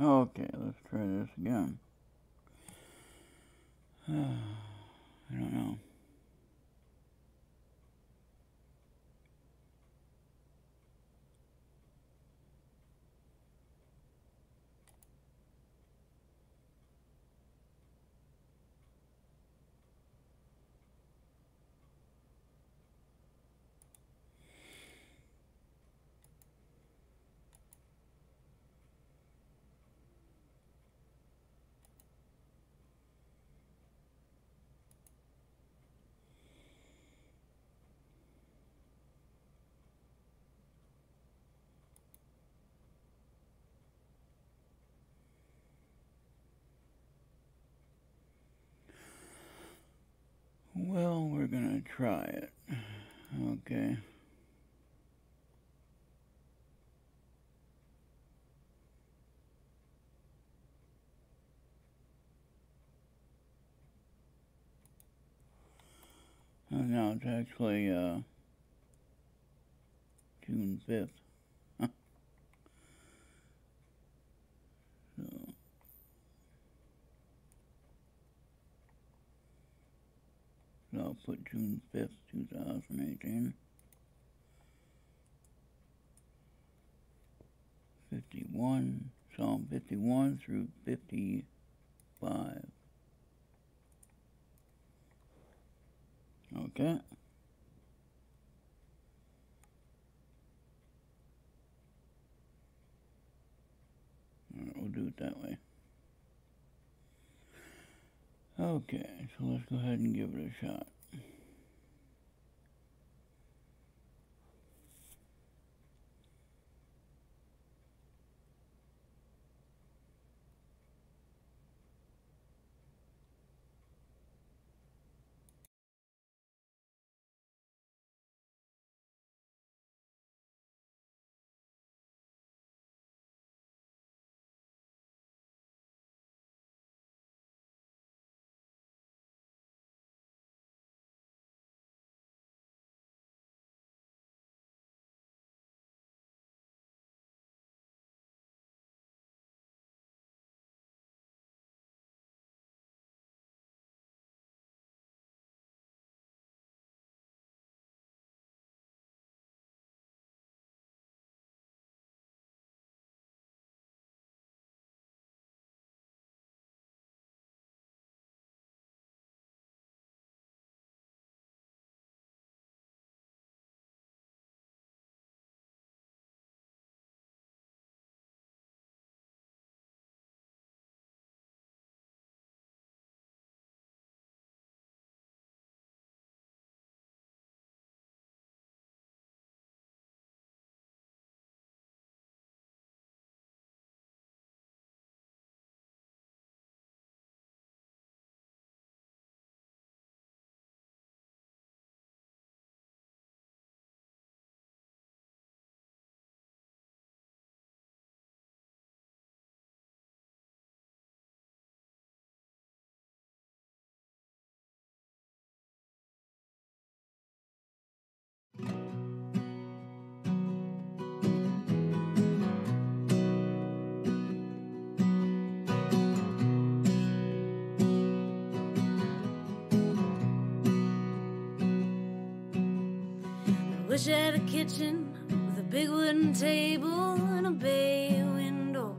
Okay, let's try this again. I don't know. Well, we're gonna try it. Okay. And now it's actually June 5th. So I'll put June 5th, 2018. 51, Psalm 51 through 55. Okay. Alright, we'll do it that way. Okay, so let's go ahead and give it a shot. Wish I had a kitchen with a big wooden table and a bay window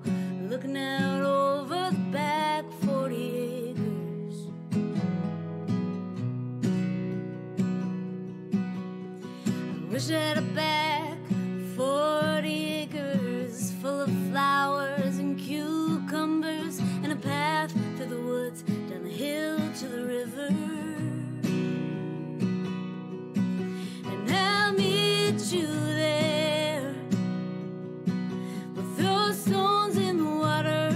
looking out over the back 40 acres. I wish I had a back 40 acres full of flowers and cucumbers and a path through the woods down the hill to the river. You there, we'll throw stones in the water,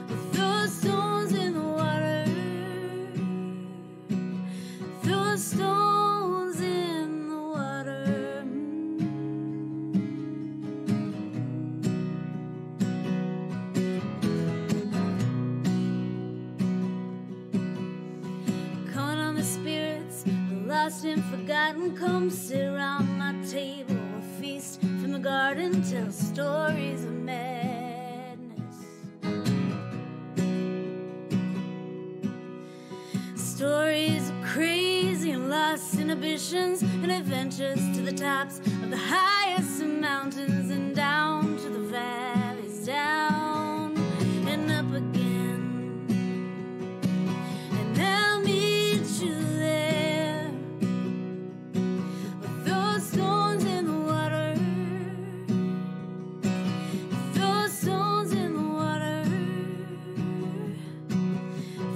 we'll throw stones in the water, throw stones in the water. Calling on the spirits lost and forgotten, come sit around my table. We'll feast from the garden, tell stories of magic. ambitions and adventures to the tops of the highest mountains and down to the valleys, down and up again. And I'll meet you there with those stones in the water, those stones in the water,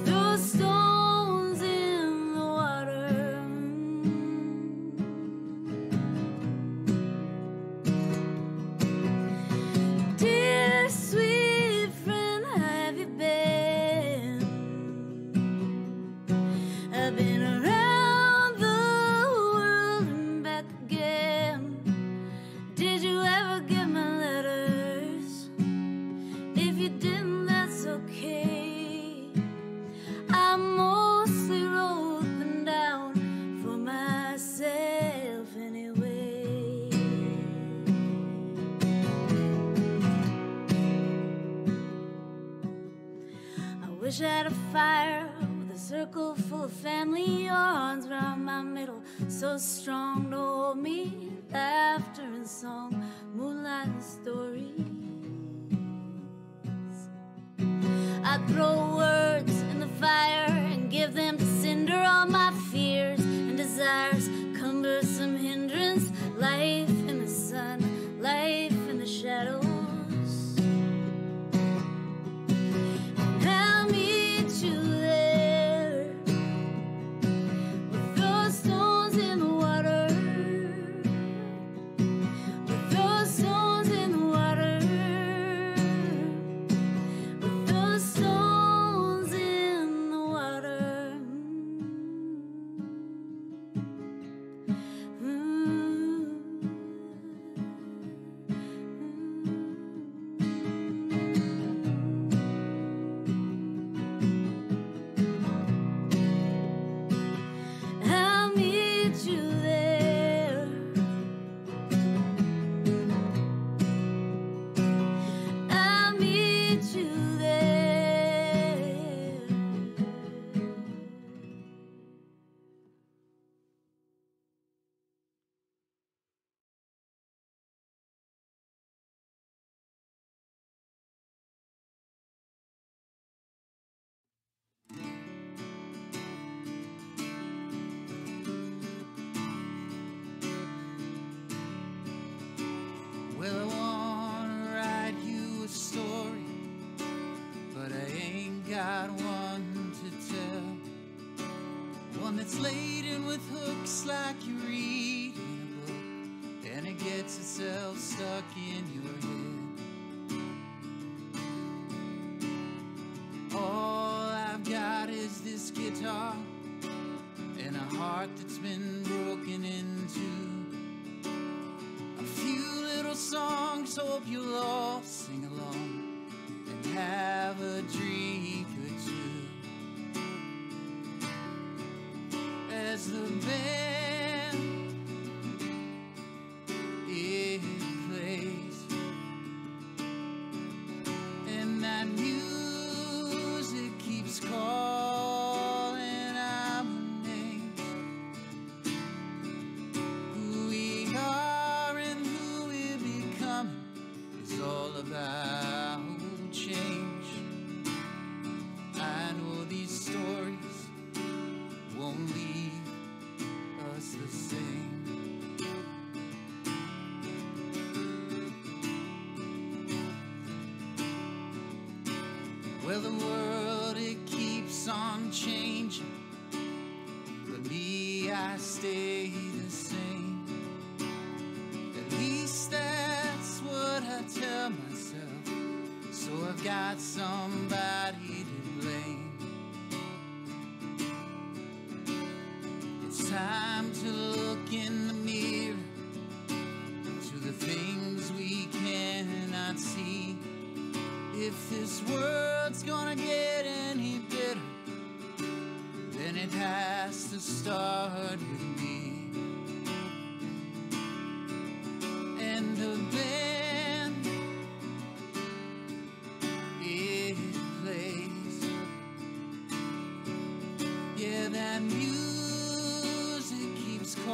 those stones in the water. Dear sweet friend, how have you been? I've been around the world and back again. Did you ever get my letters? If you didn't, that's okay. I mostly wrote them down for myself anyway. I wish I had a fire with a circle full of family, your arms around my middle, so strong to hold me, laughter and song, moonlight and stories. I'd throw words in the fire and give them to cinder all my fears and desires, cumbersome hindrance, life in the sun, life in the shadows. And I'll meet you there with those stones in the water, with those stones in the water, with those stones in the water. I'll meet you there. I'll meet you there. Well, I wanna write you a story, but I ain't got one to tell. One that's laden with hooks like you read in a book, and it gets itself stuck in your head. All I've got is this guitar and a heart that's been broken into. A few little songs, hope you'll all sing along and have a drink or two. As the band it plays and that music keeps calling our names, who we are and who we're becoming is all about change. I know these stories won't leave us the same. Well, the world, it keeps on changing, but me, I stay the same. At least that's what I tell myself, so I've got somebody to blame. It's time to look in the mirror to the things we cannot see. If this world's gonna get any better, then it has to start with me. And the band it plays, yeah, that music keeps calling.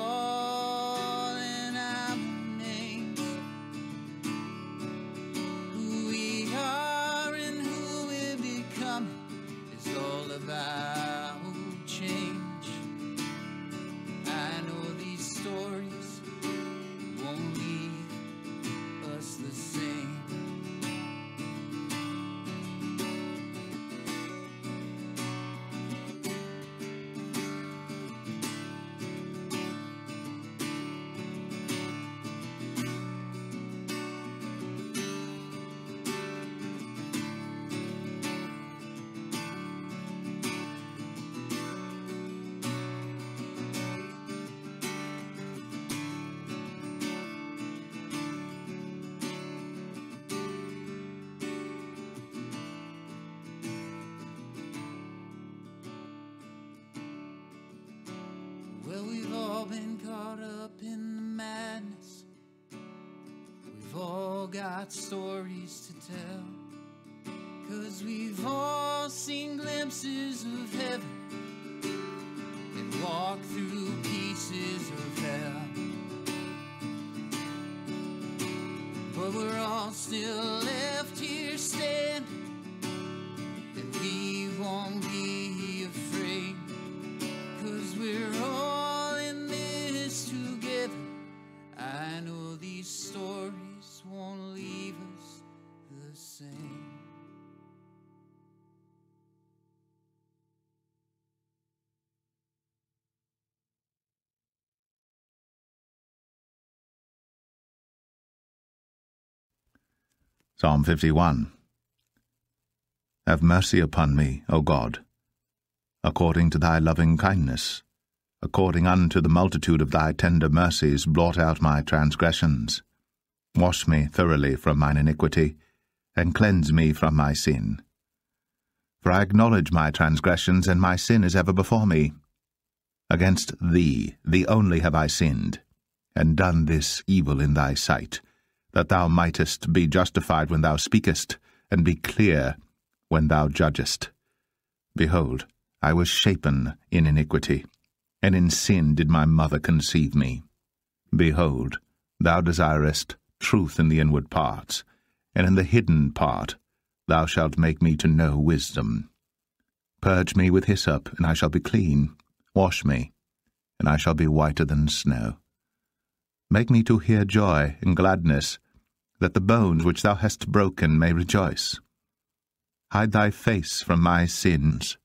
we've all been caught up in the madness. We've all got stories to tell, 'cause we've all seen glimpses of heaven and walked through pieces of hell. But we're all still left here standing, and we won't be afraid, 'cause we're all in this together. I know these stories won't leave us the same. Psalm 51. Have mercy upon me, O God, according to thy loving kindness. According unto the multitude of thy tender mercies, blot out my transgressions. Wash me thoroughly from mine iniquity, and cleanse me from my sin. For I acknowledge my transgressions, and my sin is ever before me. Against thee only have I sinned, and done this evil in thy sight, that thou mightest be justified when thou speakest, and be clear when thou judgest. Behold, I was shapen in iniquity, and in sin did my mother conceive me. Behold, thou desirest truth in the inward parts, and in the hidden part thou shalt make me to know wisdom. Purge me with hyssop, and I shall be clean. Wash me, and I shall be whiter than snow. Make me to hear joy and gladness, that the bones which thou hast broken may rejoice. Hide thy face from my sins,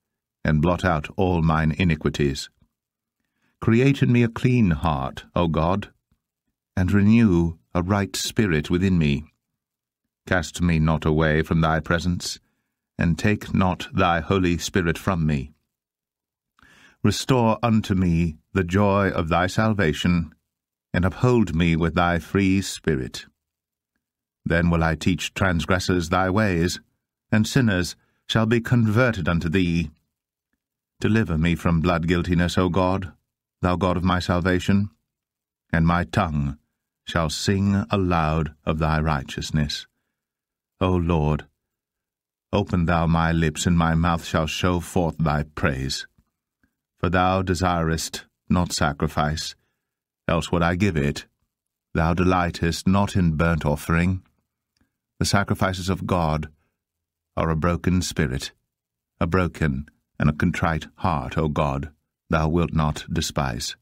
and blot out all mine iniquities. Create in me a clean heart, O God, and renew a right spirit within me. Cast me not away from thy presence, and take not thy Holy Spirit from me. Restore unto me the joy of thy salvation, and uphold me with thy free spirit. Then will I teach transgressors thy ways, and sinners shall be converted unto thee. Deliver me from blood guiltiness, O God, thou God of my salvation, and my tongue shall sing aloud of thy righteousness. O Lord, open thou my lips, and my mouth shall show forth thy praise. For thou desirest not sacrifice, else would I give it. Thou delightest not in burnt offering. The sacrifices of God are a broken spirit, a broken and a contrite heart, O God, thou wilt not despise.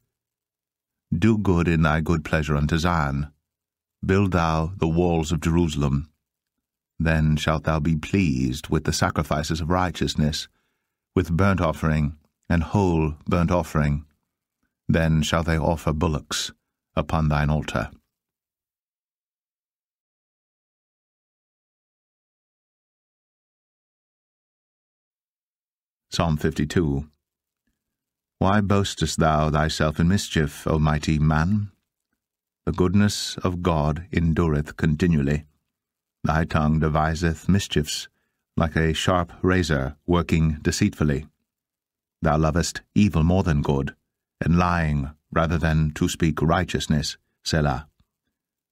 Do good in thy good pleasure unto Zion. Build thou the walls of Jerusalem. Then shalt thou be pleased with the sacrifices of righteousness, with burnt offering and whole burnt offering. Then shall they offer bullocks upon thine altar. Psalm 52. Why boastest thou thyself in mischief, O mighty man? The goodness of God endureth continually. Thy tongue deviseth mischiefs, like a sharp razor working deceitfully. Thou lovest evil more than good, and lying rather than to speak righteousness, Selah.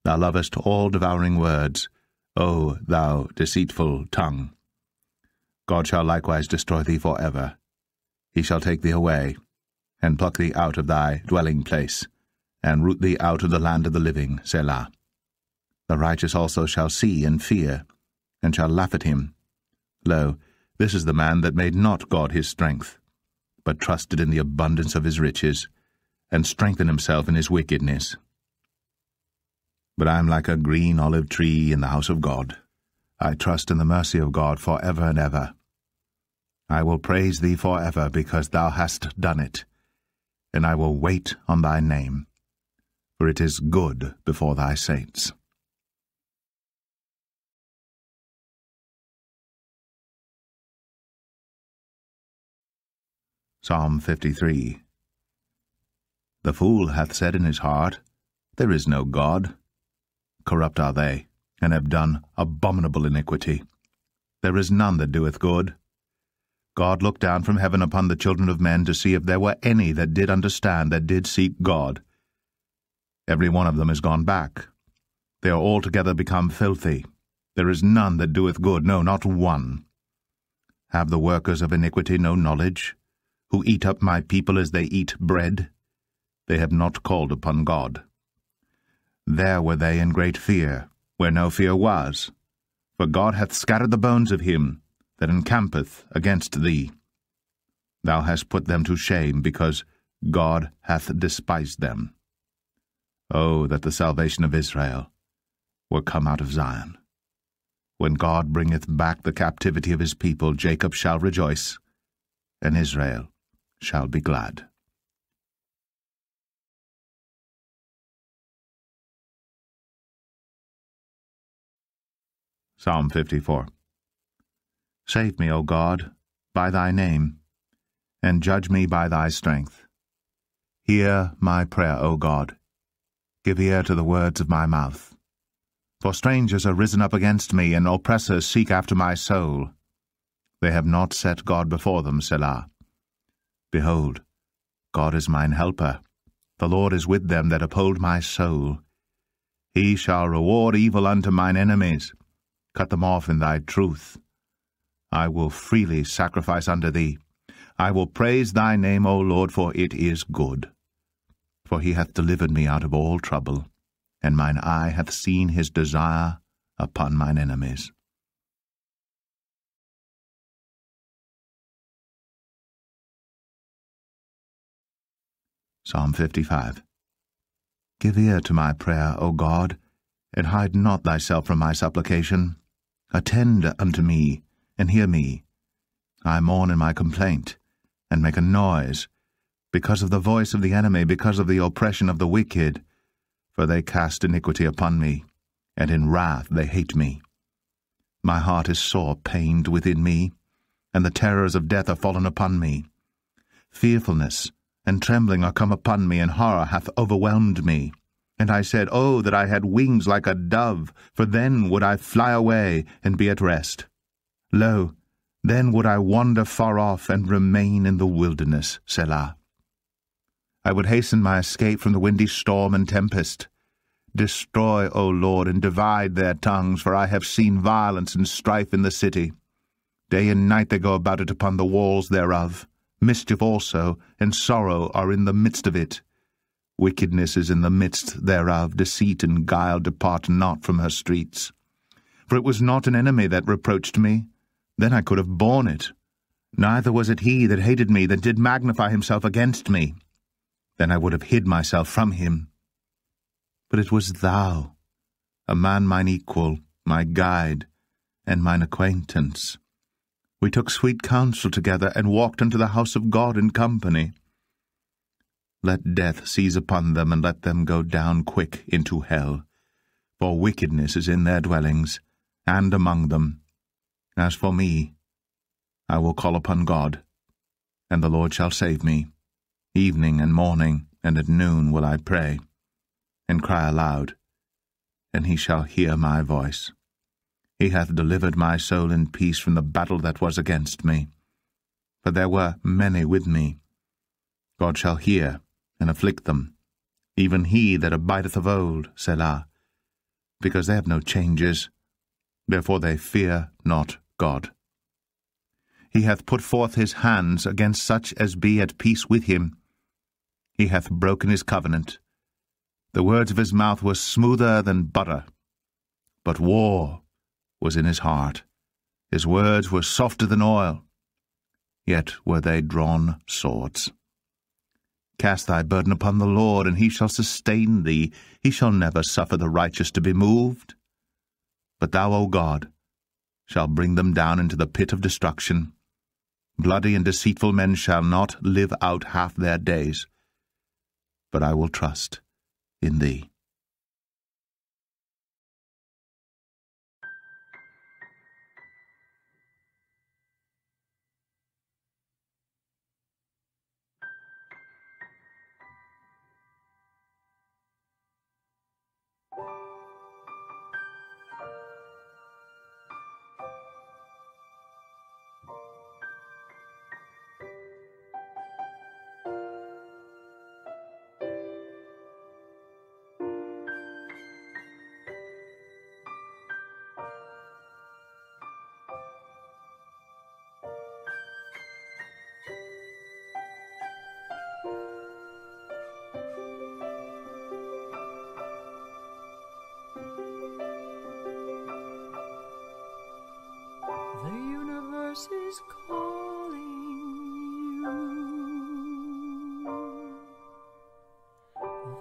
Thou lovest all devouring words, O thou deceitful tongue. God shall likewise destroy thee for ever. He shall take thee away, and pluck thee out of thy dwelling place, and root thee out of the land of the living, Selah. The righteous also shall see and fear, and shall laugh at him. Lo, this is the man that made not God his strength, but trusted in the abundance of his riches, and strengthened himself in his wickedness. But I am like a green olive tree in the house of God. I trust in the mercy of God for ever and ever. I will praise thee for ever, because thou hast done it, and I will wait on thy name, for it is good before thy saints. Psalm 53. The fool hath said in his heart, There is no God. Corrupt are they, and have done abominable iniquity. There is none that doeth good. God looked down from heaven upon the children of men to see if there were any that did understand, that did seek God. Every one of them is gone back. They are altogether become filthy. There is none that doeth good, no, not one. Have the workers of iniquity no knowledge, who eat up my people as they eat bread? They have not called upon God. There were they in great fear, where no fear was. For God hath scattered the bones of him that encampeth against thee. Thou hast put them to shame, because God hath despised them. Oh, that the salvation of Israel were come out of Zion. When God bringeth back the captivity of his people, Jacob shall rejoice, and Israel shall be glad. Psalm 54. Save me, O God, by thy name, and judge me by thy strength. Hear my prayer, O God. Give ear to the words of my mouth. For strangers are risen up against me, and oppressors seek after my soul. They have not set God before them, Selah. Behold, God is mine helper. The Lord is with them that uphold my soul. He shall reward evil unto mine enemies. Cut them off in thy truth. I will freely sacrifice unto thee. I will praise thy name, O Lord, for it is good. For he hath delivered me out of all trouble, and mine eye hath seen his desire upon mine enemies. Psalm 55. Give ear to my prayer, O God, and hide not thyself from my supplication. Attend unto me, and hear me. I mourn in my complaint, and make a noise, because of the voice of the enemy, because of the oppression of the wicked. For they cast iniquity upon me, and in wrath they hate me. My heart is sore pained within me, and the terrors of death are fallen upon me. Fearfulness and trembling are come upon me, and horror hath overwhelmed me. And I said, Oh, that I had wings like a dove, for then would I fly away and be at rest. Lo, then would I wander far off and remain in the wilderness, Selah. I would hasten my escape from the windy storm and tempest. Destroy, O Lord, and divide their tongues, for I have seen violence and strife in the city. Day and night they go about it upon the walls thereof. Mischief also and sorrow are in the midst of it. Wickedness is in the midst thereof. Deceit and guile depart not from her streets. For it was not an enemy that reproached me. Then I could have borne it. Neither was it he that hated me, that did magnify himself against me. Then I would have hid myself from him. But it was thou, a man mine equal, my guide, and mine acquaintance. We took sweet counsel together, and walked unto the house of God in company. Let death seize upon them, and let them go down quick into hell. For wickedness is in their dwellings, and among them. As for me, I will call upon God, and the Lord shall save me. Evening and morning, and at noon will I pray, and cry aloud, and he shall hear my voice. He hath delivered my soul in peace from the battle that was against me. For there were many with me. God shall hear, and afflict them, even he that abideth of old, Selah. Because they have no changes, therefore they fear not God. He hath put forth his hands against such as be at peace with him. He hath broken his covenant. The words of his mouth were smoother than butter, but war was in his heart. His words were softer than oil, yet were they drawn swords. Cast thy burden upon the Lord, and he shall sustain thee. He shall never suffer the righteous to be moved. But thou, O God, shalt bring them down into the pit of destruction. Bloody and deceitful men shall not live out half their days. But I will trust in thee. universe is calling you.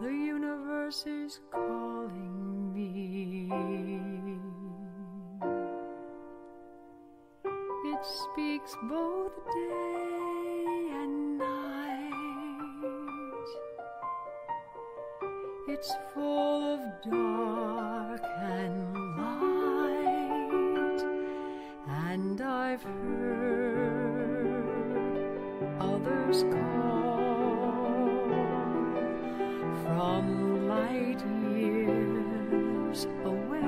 The universe is calling me. It speaks both day and night. It's full of dark and light, and I've heard others call from light years away,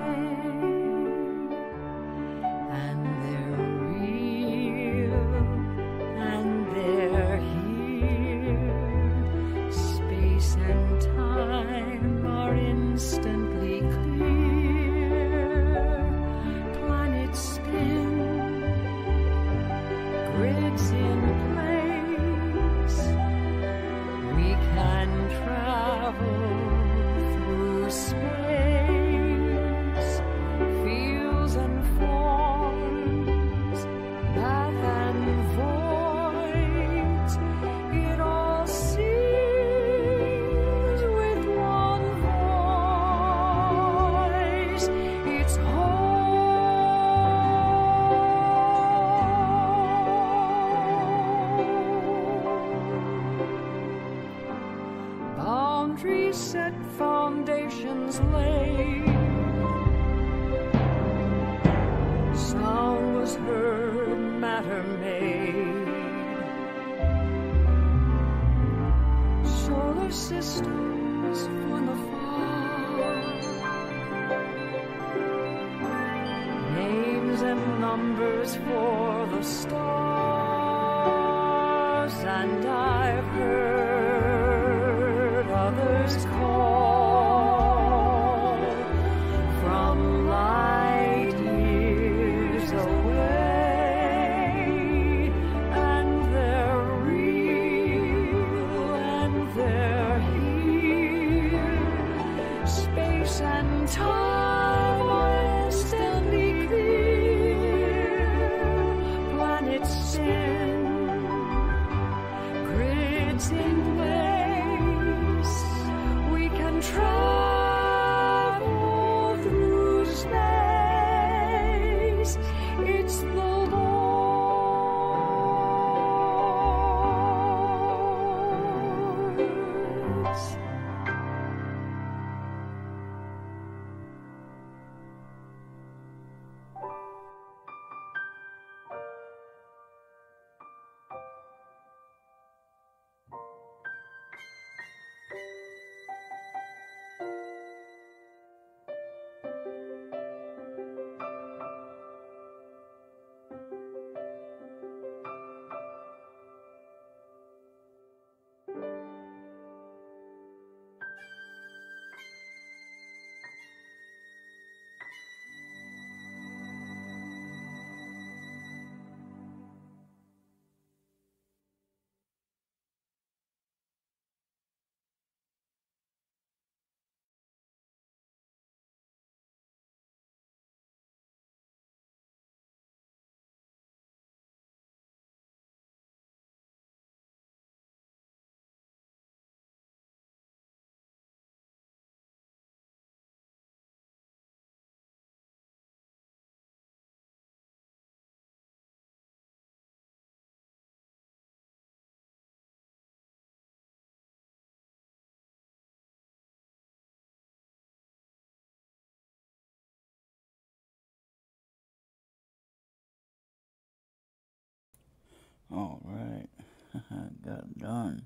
and they're real and they're here. Space and time are instantly clear. Planets spin, grids in place. We can travel through space, fields and forms, math and voids. It all sings with one voice. It's home. Boundaries set, foundations laid. Sound was heard, matter made. Solar systems from afar. Names and numbers for the stars, and I've heard others call from light years away, and they're real and they're here. Space and time are instantly clear. Planets spin, grids in place. We can travel through space. It's the Lord's. All right. Got it done.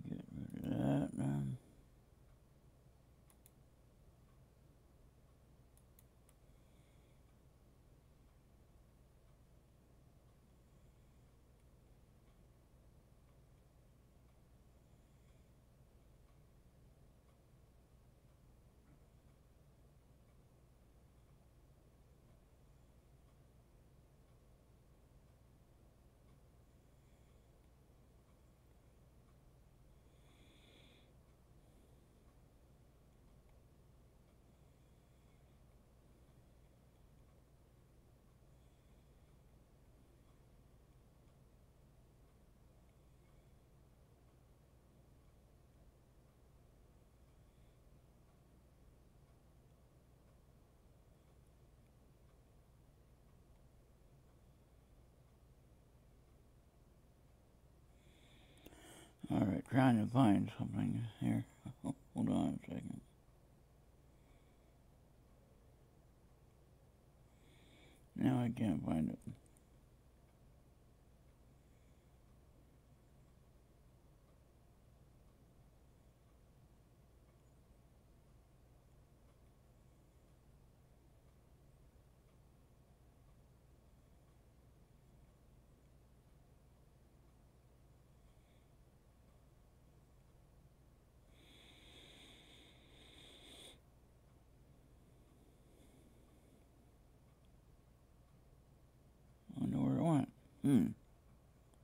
Get rid of that now. Alright, trying to find something here. Hold on a second. Now I can't find it.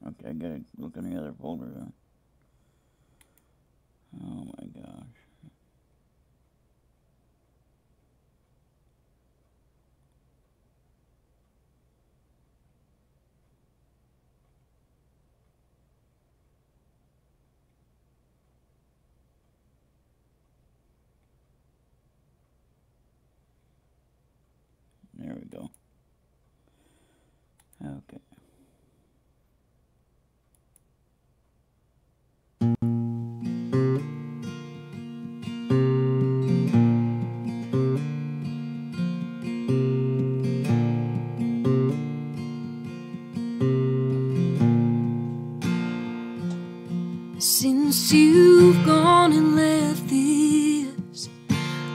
Okay, I gotta look in the other folder then. Oh my gosh. There we go. Okay. Since you've gone and left this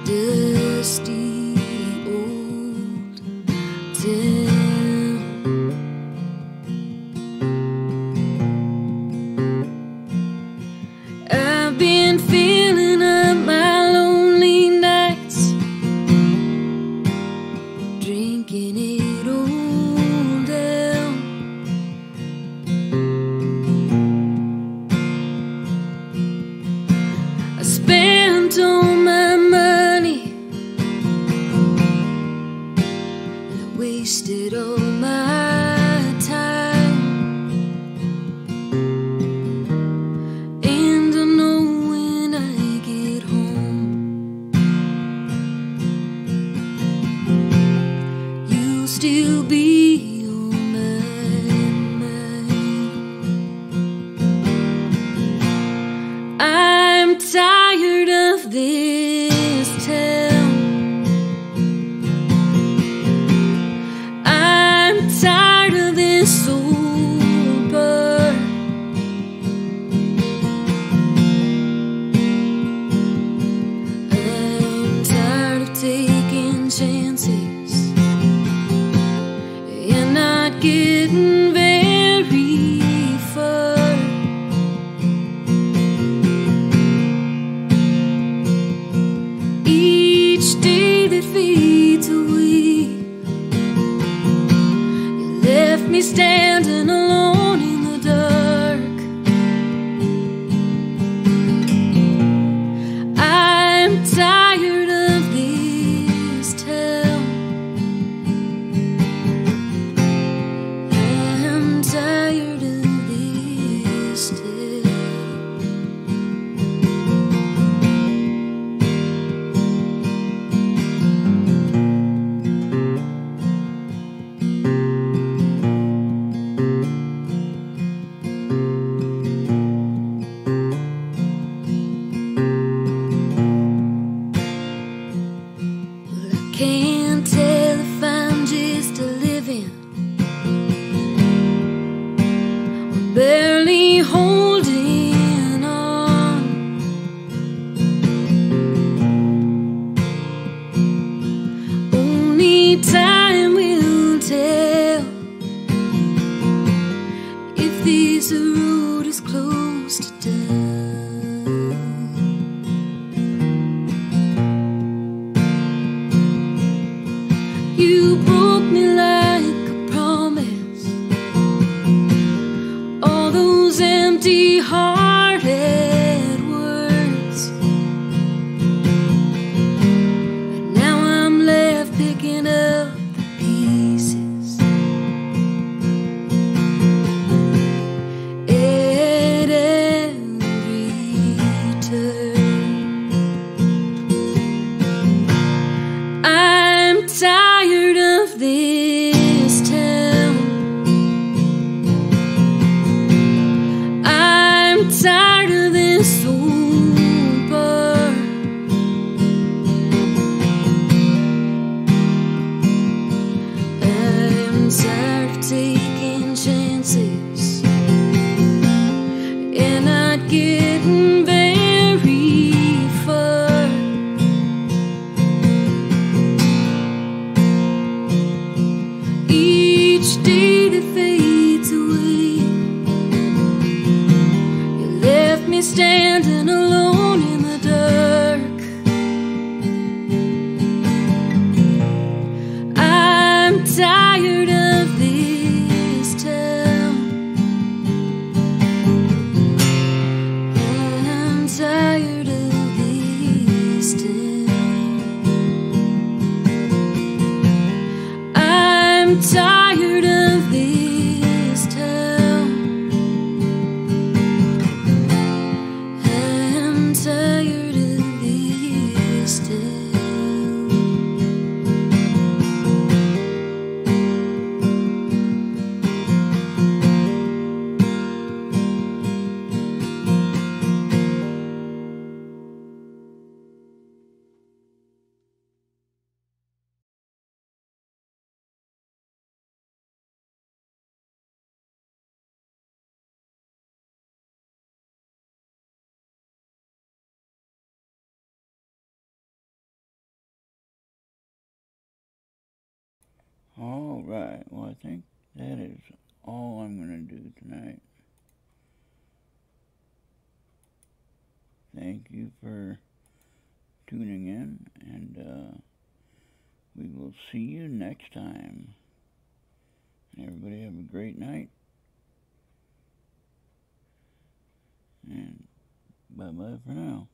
dusty old town, I've been filling up my lonely nights, drinking it all down. I spent all my money and I wasted all my time, and I know when I get home you'll still be on my mind. I'm tired of this town. I'm tired of this old bar. I'm tired of taking chances and not getting very far. Each day that fades away, you left me standing alone in the dark. I'm tired of this town. I'm tired of this town. I'm tired of this town. I'm tired of this town. All right. Well, I think that is all I'm going to do tonight. Thank you for tuning in, and we will see you next time. Everybody have a great night. And bye-bye for now.